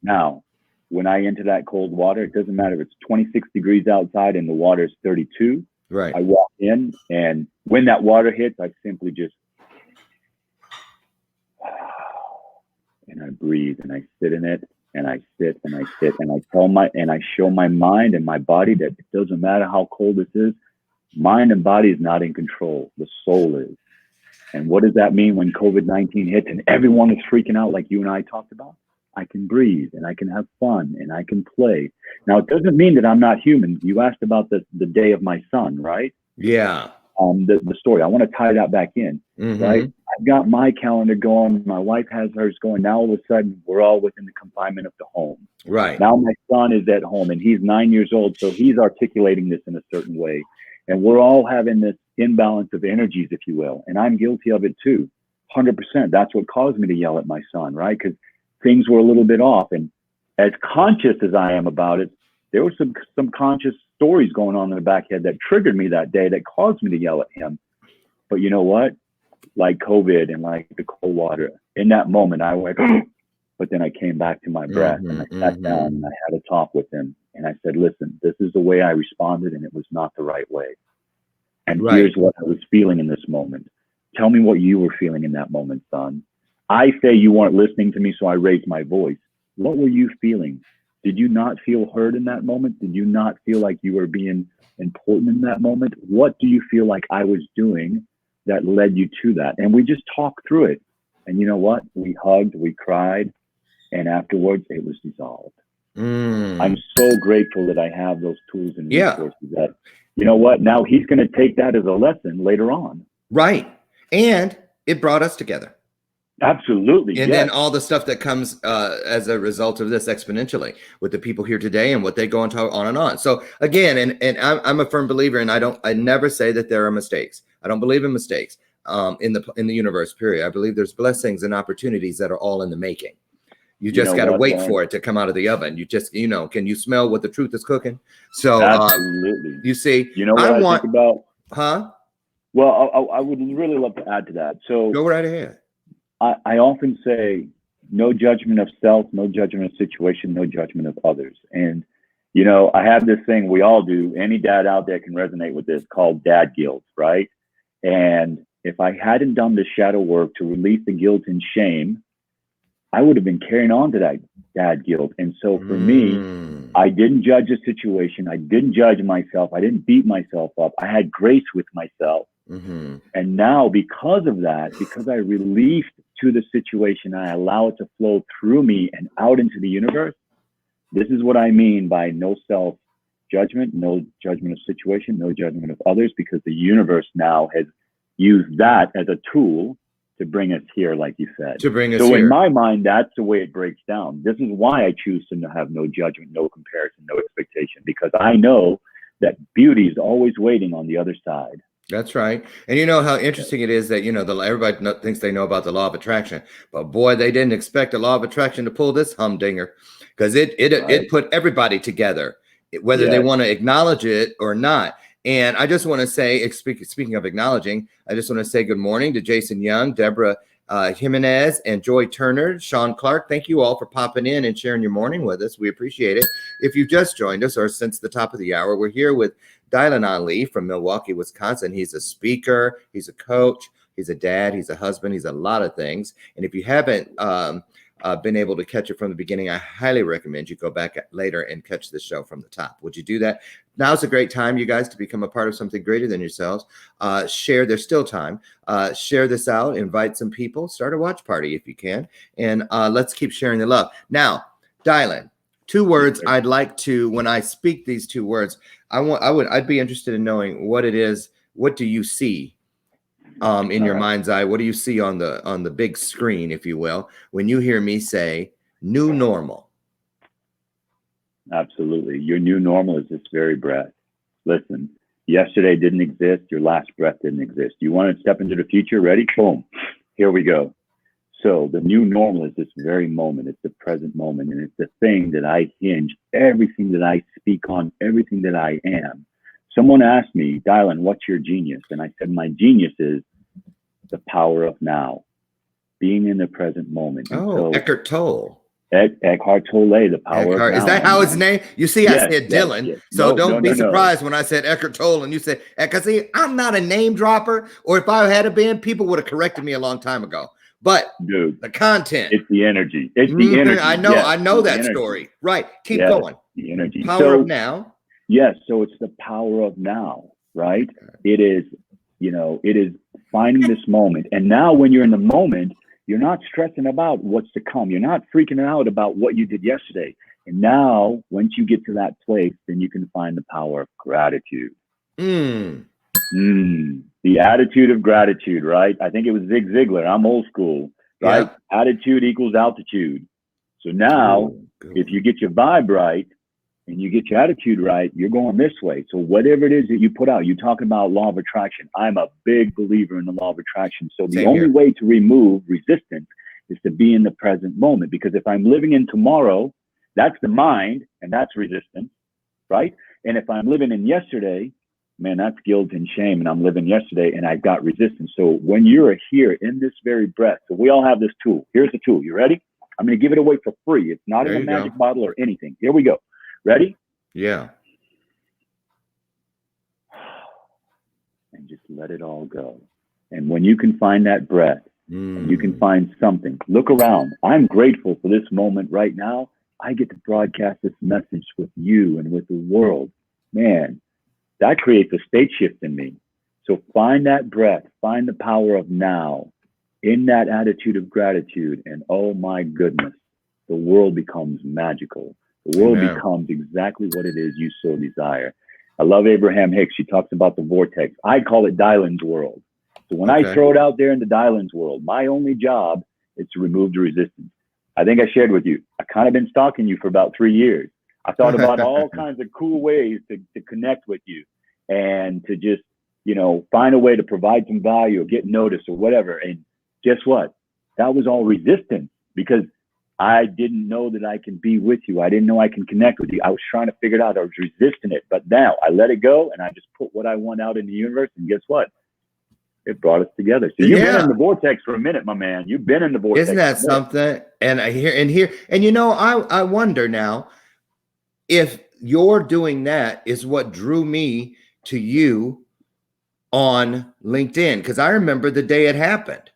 S2: Now, when I enter that cold water, it doesn't matter if it's 26 degrees outside and the water is 32.
S1: Right.
S2: I walk in, and when that water hits, I simply just, and I breathe, and I sit in it, and I sit, and I sit, and I show my mind and my body that it doesn't matter how cold this is. Mind and body is not in control. The soul is. And what does that mean when COVID-19 hits and everyone is freaking out like you and I talked about? I can breathe, and I can have fun, and I can play. Now, it doesn't mean that I'm not human. You asked about the day of my son, right?
S1: Yeah.
S2: The story. I want to tie that back in, right? I've got my calendar going. My wife has hers going. Now, all of a sudden, we're all within the confinement of the home.
S1: Right.
S2: Now, my son is at home, and he's 9 years old, so he's articulating this in a certain way. And we're all having this imbalance of energies, if you will. And I'm guilty of it too, 100%. That's what caused me to yell at my son, right? Because things were a little bit off. And as conscious as I am about it, there were some conscious stories going on in the back head that triggered me that day that caused me to yell at him. But you know what? Like COVID and like the cold water, in that moment, I went, but then I came back to my breath and I sat down and I had a talk with him. And I said, listen, this is the way I responded, and it was not the right way. And here's what I was feeling in this moment. Tell me what you were feeling in that moment, son. I say you weren't listening to me, so I raised my voice. What were you feeling? Did you not feel heard in that moment? Did you not feel like you were being important in that moment? What do you feel like I was doing that led you to that? And we just talked through it. And you know what? We hugged, we cried, and afterwards it was dissolved. I'm so grateful that I have those tools and resources that, you know what? Now he's going to take that as a lesson later on.
S1: Right. And it brought us together.
S2: Absolutely.
S1: And then all the stuff that comes as a result of this exponentially with the people here today and what they go and talk on and on. So again, and I'm a firm believer, and I never say that there are mistakes. I don't believe in mistakes in the universe, period. I believe there's blessings and opportunities that are all in the making. You just got to wait for it to come out of the oven. You just, can you smell what the truth is cooking? So
S2: absolutely.
S1: You see,
S2: you know what I think about?
S1: Huh?
S2: Well, I would really love to add to that. So
S1: go right ahead.
S2: I often say, no judgment of self, no judgment of situation, no judgment of others. And, I have this thing we all do. Any dad out there can resonate with this, called dad guilt, right? And if I hadn't done the shadow work to release the guilt and shame, I would have been carrying on to that dad guilt. And so for me, I didn't judge the situation. I didn't judge myself. I didn't beat myself up. I had grace with myself. And now because of that, because I released to the situation, I allow it to flow through me and out into the universe. This is what I mean by no self-judgment, no judgment of situation, no judgment of others, because the universe now has used that as a tool to bring us here, like you said.
S1: To bring us
S2: so
S1: here.
S2: In my mind, that's the way it breaks down. This is why I choose to have no judgment, no comparison, no expectation, because I know that beauty is always waiting on the other side.
S1: That's right. And you know how interesting it is that, everybody thinks they know about the law of attraction, but boy, they didn't expect the law of attraction to pull this humdinger, because it put everybody together, whether they want to acknowledge it or not. And I just want to say, speaking of acknowledging, I just want to say good morning to Jason Young, Deborah Jimenez and Joy Turner, Sean Clark. Thank you all for popping in and sharing your morning with us. We appreciate it. If you've just joined us or since the top of the hour, we're here with Dylan Ali from Milwaukee, Wisconsin. He's a speaker, he's a coach, he's a dad, he's a husband, he's a lot of things. And if you haven't been able to catch it from the beginning, I highly recommend you go back later and catch the show from the top. Would you do that? Now's a great time, you guys, to become a part of something greater than yourselves. Share, there's still time. Share this out, invite some people, start a watch party if you can, and let's keep sharing the love. Now, Dylan, 2 words I'd like to, when I speak these 2 words, I'd be interested in knowing what it is. What do you see in your mind's eye? What do you see on the big screen, if you will, when you hear me say new normal?
S2: Absolutely. Your new normal is this very breath. Listen, yesterday didn't exist. Your last breath didn't exist. You want to step into the future? Ready? Boom. Here we go. So the new normal is this very moment. It's the present moment. And it's the thing that I hinge everything that I speak on, everything that I am. Someone asked me, Dylan, what's your genius? And I said, my genius is the power of now, being in the present moment.
S1: Oh, so, Eckhart Tolle.
S2: Eckhart Tolle, the power of now.
S1: Is that how his name? You see, yes, I said Dylan. Yes. So don't be surprised when I said Eckhart Tolle and you said, because see, I'm not a name dropper, or if I had been, people would have corrected me a long time ago. But
S2: dude,
S1: the content.
S2: It's the energy. It's the energy.
S1: I know. Yes, I know that energy. Story. Right. Keep going.
S2: The energy.
S1: Power of now.
S2: Yes. So it's the power of now, right? It is, it is finding this moment. And now when you're in the moment, you're not stressing about what's to come. You're not freaking out about what you did yesterday. And now, once you get to that place, then you can find the power of gratitude. The attitude of gratitude, right? I think it was Zig Ziglar. I'm old school, right? Yeah. Attitude equals altitude. So now, if you get your vibe right and you get your attitude right, you're going this way. So whatever it is that you put out, you talk about law of attraction. I'm a big believer in the law of attraction. So the only way to remove resistance is to be in the present moment. Because if I'm living in tomorrow, that's the mind and that's resistance, right? And if I'm living in yesterday, man, that's guilt and shame, and I'm living yesterday and I've got resistance. So when you're here in this very breath, so we all have this tool. Here's the tool. You ready? I'm going to give it away for free. It's not in a magic bottle or anything. Here we go. Ready?
S1: Yeah.
S2: And just let it all go. And when you can find that breath, and you can find something, look around. I'm grateful for this moment right now. I get to broadcast this message with you and with the world. Man, that creates a state shift in me. So find that breath, find the power of now in that attitude of gratitude. And oh my goodness, the world becomes magical. The world becomes exactly what it is you so desire. I love Abraham Hicks. She talks about the vortex. I call it Dylan's world. So when I throw it out there in the Dylan's world, my only job is to remove the resistance. I think I shared with you, I kind of been stalking you for about 3 years. I thought about all kinds of cool ways to connect with you and to just, find a way to provide some value or get noticed or whatever. And guess what? That was all resistance because I didn't know that I can be with you. I didn't know I can connect with you. I was trying to figure it out. I was resisting it. But now I let it go and I just put what I want out in the universe. And guess what? It brought us together. So you've been in the vortex for a minute, my man. You've been in the vortex.
S1: Isn't that something? And I wonder now if you're doing that is what drew me to you on LinkedIn. Because I remember the day it happened.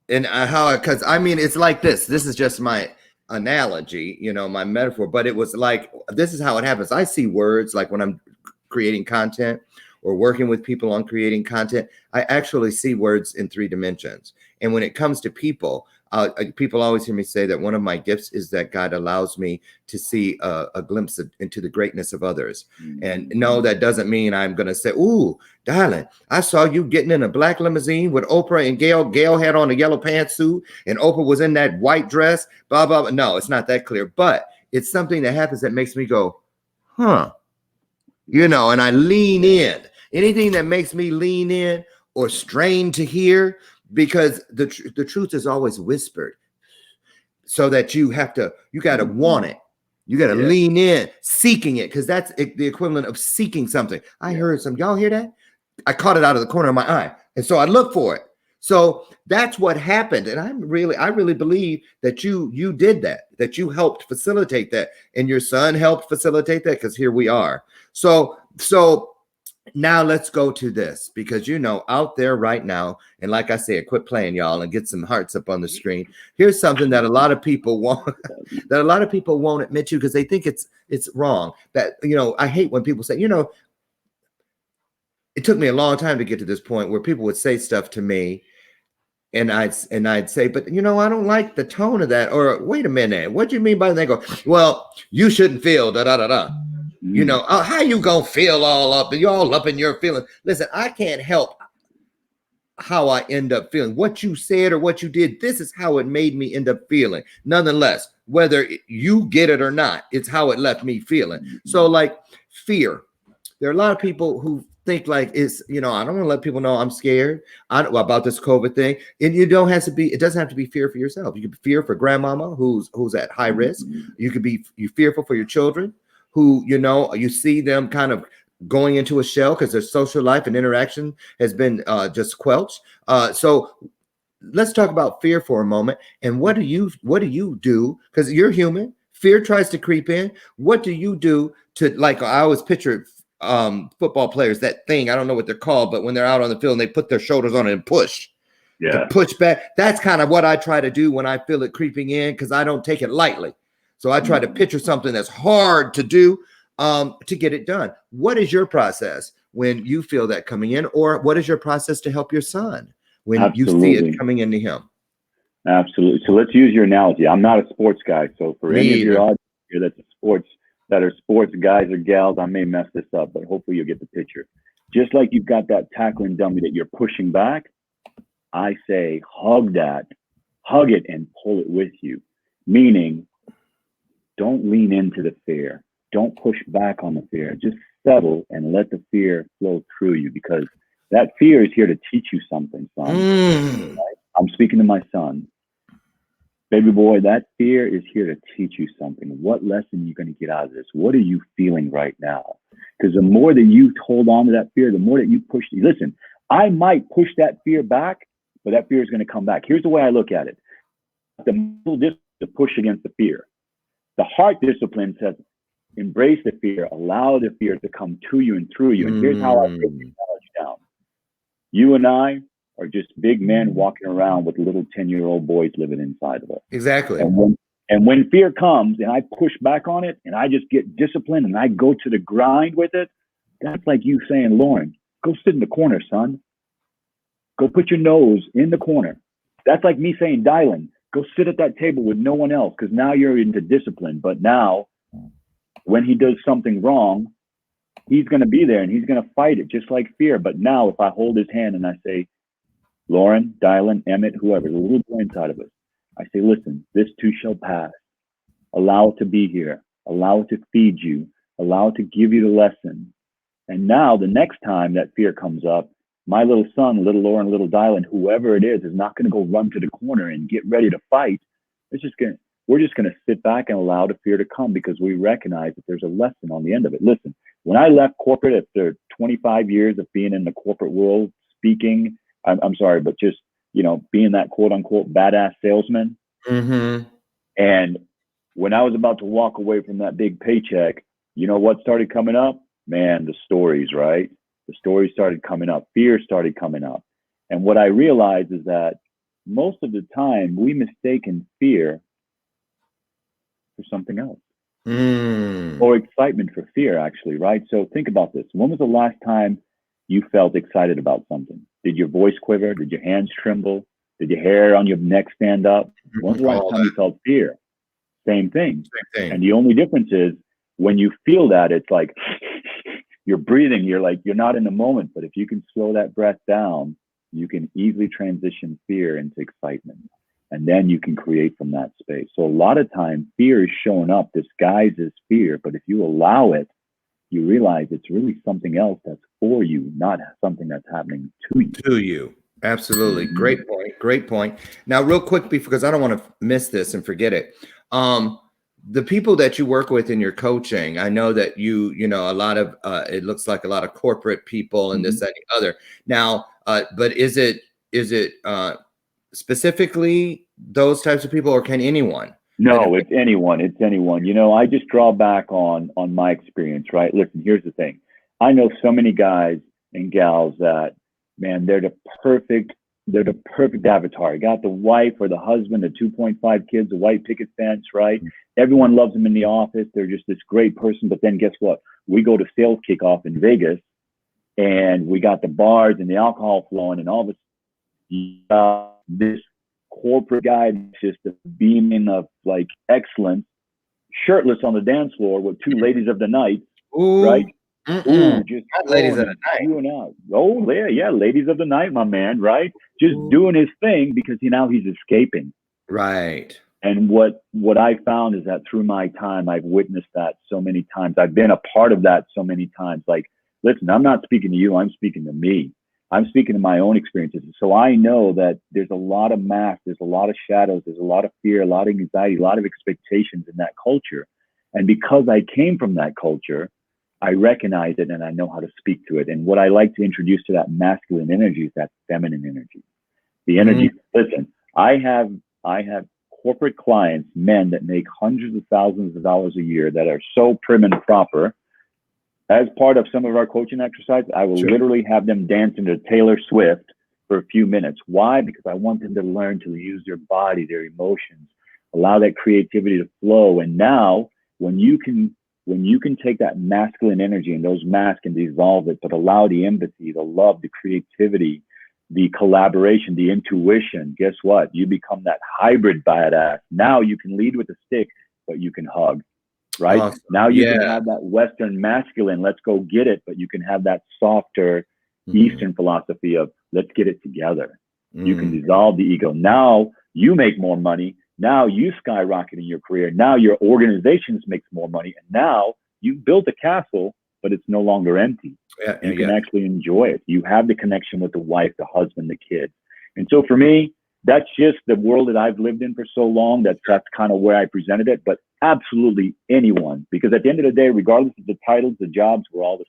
S1: And it's like this. This is just my analogy, my metaphor. But it was like, this is how it happens. I see words like when I'm creating content or working with people on creating content, I actually see words in 3 dimensions. And when it comes to people, people always hear me say that one of my gifts is that God allows me to see a glimpse into the greatness of others. Mm-hmm. And no, that doesn't mean I'm going to say, ooh, darling, I saw you getting in a black limousine with Oprah and Gail. Gail had on a yellow pantsuit and Oprah was in that white dress, blah, blah, blah. No, it's not that clear. But it's something that happens that makes me go, huh. And I lean in. Anything that makes me lean in or strain to hear, because the truth is always whispered, so that you got to want it. You got to lean in, seeking it, because that's the equivalent of seeking something. I heard y'all hear that? I caught it out of the corner of my eye. And so I look for it. So that's what happened. And I really believe that you did that you helped facilitate that. And your son helped facilitate that, because here we are. So now let's go to this, because out there right now, and like I said, quit playing, y'all, and get some hearts up on the screen. Here's something that a lot of people won't admit to, because they think it's wrong. That I hate when people say, it took me a long time to get to this point where people would say stuff to me, and I'd say, but I don't like the tone of that. Or wait a minute, what do you mean by that? They go, well, you shouldn't feel da da da da. How you gonna feel all up? You're all up in your feelings. Listen, I can't help how I end up feeling. What you said or what you did, this is how it made me end up feeling. Nonetheless, whether you get it or not, it's how it left me feeling. So, like fear, there are a lot of people who think like it's, I don't want to let people know I'm scared about this COVID thing. And it doesn't have to be fear for yourself. You could be fear for grandmama who's at high risk. You could be fearful for your children, who, you see them kind of going into a shell because their social life and interaction has been just quelched. So let's talk about fear for a moment. And what do you do? Because you're human. Fear tries to creep in. What do you do to, like, I always picture football players, that thing, I don't know what they're called, but when they're out on the field and they put their shoulders on it and push. Yeah. To push back. That's kind of what I try to do when I feel it creeping in, because I don't take it lightly. So I try to picture something that's hard to do to get it done. What is your process when you feel that coming in, or what is your process to help your son when you see it coming into him?
S2: Absolutely. So let's use your analogy. I'm not a sports guy. So for any of your audience here that are sports guys or gals, I may mess this up, but hopefully you'll get the picture. Just like you've got that tackling dummy that you're pushing back, I say hug it and pull it with you. Meaning, don't lean into the fear. Don't push back on the fear. Just settle and let the fear flow through you, because that fear is here to teach you something, son. Right? I'm speaking to my son. Baby boy, that fear is here to teach you something. What lesson are you going to get out of this? What are you feeling right now? Because the more that you hold on to that fear, the more that you push. Listen, I might push that fear back, but that fear is going to come back. Here's the way I look at it. The mental discipline to push against the fear. The heart discipline says, embrace the fear, allow the fear to come to you and through you. And here's how I break the knowledge down. You and I are just big men walking around with little 10-year-old boys living inside of us.
S1: Exactly.
S2: And when fear comes and I push back on it and I just get disciplined and I go to the grind with it, that's like you saying, Loren, go sit in the corner, son. Go put your nose in the corner. That's like me saying, Dylan, go sit at that table with no one else, because now you're into discipline. But now, when he does something wrong, he's going to be there and he's going to fight it, just like fear. But now if I hold his hand and I say, Loren, Dylan, Emmett, whoever, the little boy inside of us, I say, listen, this too shall pass. Allow it to be here. Allow it to feed you. Allow it to give you the lesson. And now the next time that fear comes up, my little son, little Loren, little Dylan, whoever it is not going to go run to the corner and get ready to fight. We're just going to sit back and allow the fear to come, because we recognize that there's a lesson on the end of it. Listen, when I left corporate after 25 years of being in the corporate world, speaking, I'm sorry, but just, being that quote unquote badass salesman. Mm-hmm. And when I was about to walk away from that big paycheck, you know what started coming up? Man, the stories, right? The stories started coming up. Fear started coming up. And what I realized is that most of the time we mistaken fear for something else. Or excitement for fear, actually, right? So think about this. When was the last time you felt excited about something? Did your voice quiver? Did your hands tremble? Did your hair on your neck stand up? When was the last time you felt fear? Same thing. And the only difference is when you feel that, it's like you're breathing, you're not in the moment. But if you can slow that breath down, you can easily transition fear into excitement. And then you can create from that space. So a lot of times fear is showing up disguised as fear. But if you allow it, you realize it's really something else that's for you, not something that's happening to you.
S1: Absolutely. Great point. Great point. Now, real quick, because I don't want to miss this and forget it. The people that you work with in your coaching, I know that a lot of, it looks like a lot of corporate people and this, that, and the other. Now, but is it specifically those types of people, or can anyone?
S2: No, it's anyone. It's anyone. You know, I just draw back on my experience, right? Listen, here's the thing. I know so many guys and gals that, man, they're the perfect avatar. You got the wife or the husband, the 2.5 kids, the white picket fence, right? Everyone loves them in the office. They're just this great person. But then guess what? We go to sales kickoff in Vegas, and we got the bars and the alcohol flowing, and all this corporate guy just beaming of like excellence, shirtless on the dance floor with two ladies of the night,
S1: Ooh,
S2: right?
S1: Ooh,
S2: just
S1: ladies of the night.
S2: Out. Oh yeah, ladies of the night, my man, right? Just doing his thing because he's escaping.
S1: Right.
S2: And what I found is that through my time, I've witnessed that so many times. I've been a part of that so many times. Like, listen, I'm not speaking to you. I'm speaking to me. I'm speaking to my own experiences. So I know that there's a lot of masks, there's a lot of shadows, there's a lot of fear, a lot of anxiety, a lot of expectations in that culture. And because I came from that culture, I recognize it and I know how to speak to it. And what I like to introduce to that masculine energy is that feminine energy. The energy, listen, I have corporate clients, men that make hundreds of thousands of dollars a year that are so prim and proper. As part of some of our coaching exercises, I will literally have them dancing to Taylor Swift for a few minutes. Why? Because I want them to learn to use their body, their emotions, allow that creativity to flow. And now when you can take that masculine energy and those masks and dissolve it, but allow the empathy, the love, the creativity, the collaboration, the intuition, guess what? You become that hybrid badass. Now you can lead with a stick, but you can hug. Right? Awesome. Now you can have that Western masculine, let's go get it, but you can have that softer Eastern philosophy of let's get it together. You can dissolve the ego. Now you make more money. Now you skyrocket in your career. Now your organizations makes more money. And now you built a castle, but it's no longer empty. You can actually enjoy it. You have the connection with the wife, the husband, the kids. And so for me, that's just the world that I've lived in for so long. That's kind of where I presented it. But absolutely anyone, because at the end of the day, regardless of the titles, the jobs, we're all the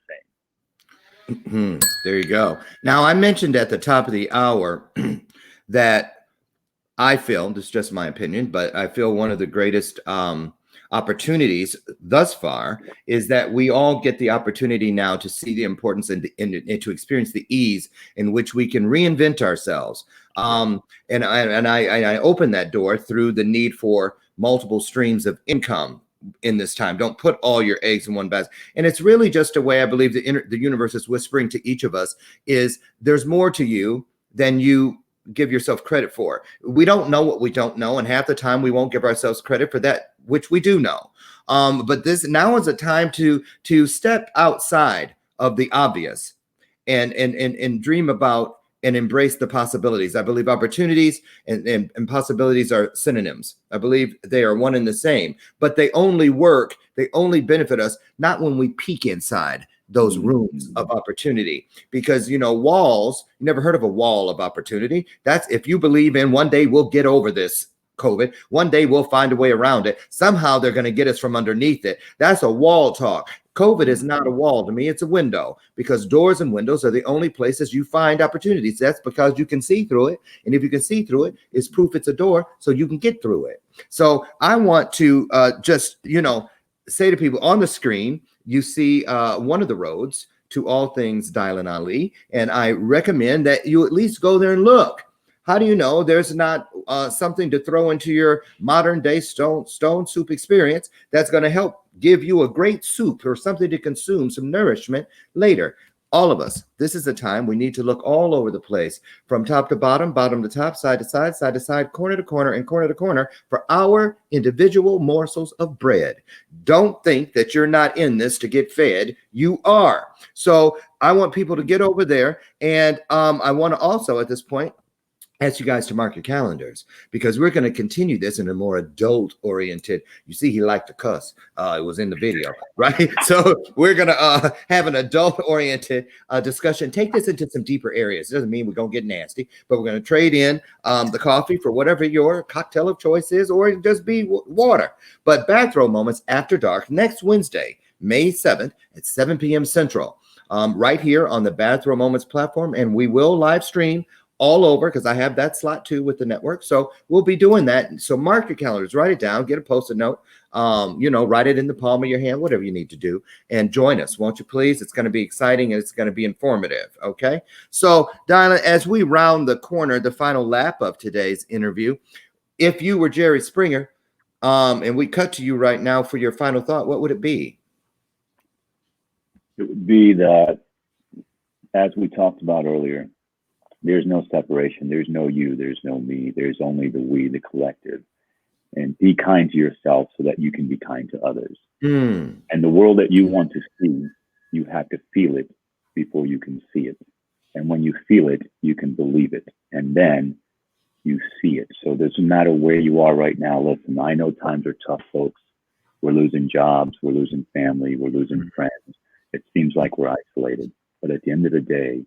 S2: same.
S1: There you go. Now, I mentioned at the top of the hour that I feel, this is just my opinion, but I feel one of the greatest opportunities thus far is that we all get the opportunity now to see the importance and to experience the ease in which we can reinvent ourselves. And I open that door through the need for multiple streams of income in this time. Don't put all your eggs in one basket. And it's really just a way I believe the universe is whispering to each of us is there's more to you than you give yourself credit for. We don't know what we don't know, and half the time we won't give ourselves credit for that which we do know. But this now is a time to step outside of the obvious and dream about and embrace the possibilities. I believe opportunities and possibilities are synonyms. I believe they are one and the same, but they only work, they only benefit us not when we peek inside those rooms of opportunity, because, you know, walls, you never heard of a wall of opportunity. That's if you believe in one day we'll get over this COVID, one day we'll find a way around it. Somehow they're going to get us from underneath it. That's a wall talk. COVID is not a wall to me. It's a window, because doors and windows are the only places you find opportunities. That's because you can see through it. And if you can see through it, it's proof it's a door, so you can get through it. So I want to just, you know, say to people on the screen, you see one of the roads to all things Dylan Ali. And I recommend that you at least go there and look. How do you know there's not something to throw into your modern day stone soup experience that's going to help give you a great soup or something to consume, some nourishment later? All of us, this is the time we need to look all over the place, from top to bottom, bottom to top, side to side, side to side, corner to corner, and corner to corner for our individual morsels of bread. Don't think that you're not in this to get fed. You are. So I want people to get over there. And I want to also at this point ask you guys to mark your calendars, because we're going to continue this in a more adult oriented. You see, he liked to cuss. It was in the video, right? So we're going to have an adult oriented discussion. Take this into some deeper areas. It doesn't mean we're going to get nasty, but we're going to trade in the coffee for whatever your cocktail of choice is, or it just be water. But Bathrobe Moments After Dark next Wednesday, May 7th at 7 p.m. Central, right here on the Bathrobe Moments platform. And we will live stream all over because I have that slot too with the network. So we'll be doing that. So mark your calendars, write it down, get a Post-it note, write it in the palm of your hand, whatever you need to do, and join us, won't you please? It's going to be exciting and it's going to be informative. Okay. So Donna, as we round the corner, the final lap of today's interview, if you were Jerry Springer, and we cut to you right now for your final thought, what would it be?
S2: It would be that, as we talked about earlier, there's no separation. There's no you. There's no me. There's only the we, the collective. And be kind to yourself so that you can be kind to others. And the world that you want to see, you have to feel it before you can see it. And when you feel it, you can believe it. And then you see it. So it doesn't matter where you are right now. Listen, I know times are tough, folks. We're losing jobs. We're losing family. We're losing friends. It seems like we're isolated. But at the end of the day,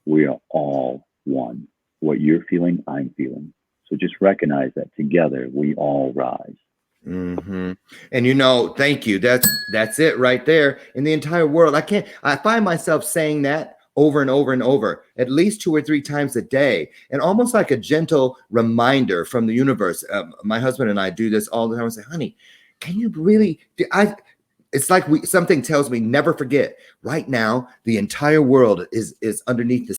S2: we are all one. What you're feeling, I'm feeling. So just recognize that together we all rise.
S1: And thank you. That's it right there. In the entire world, I find myself saying that over and over and over, at least 2 or 3 times a day, and almost like a gentle reminder from the universe. My husband and I do this all the time. I say, honey, can you really? It's like something tells me never forget. Right now, the entire world is underneath the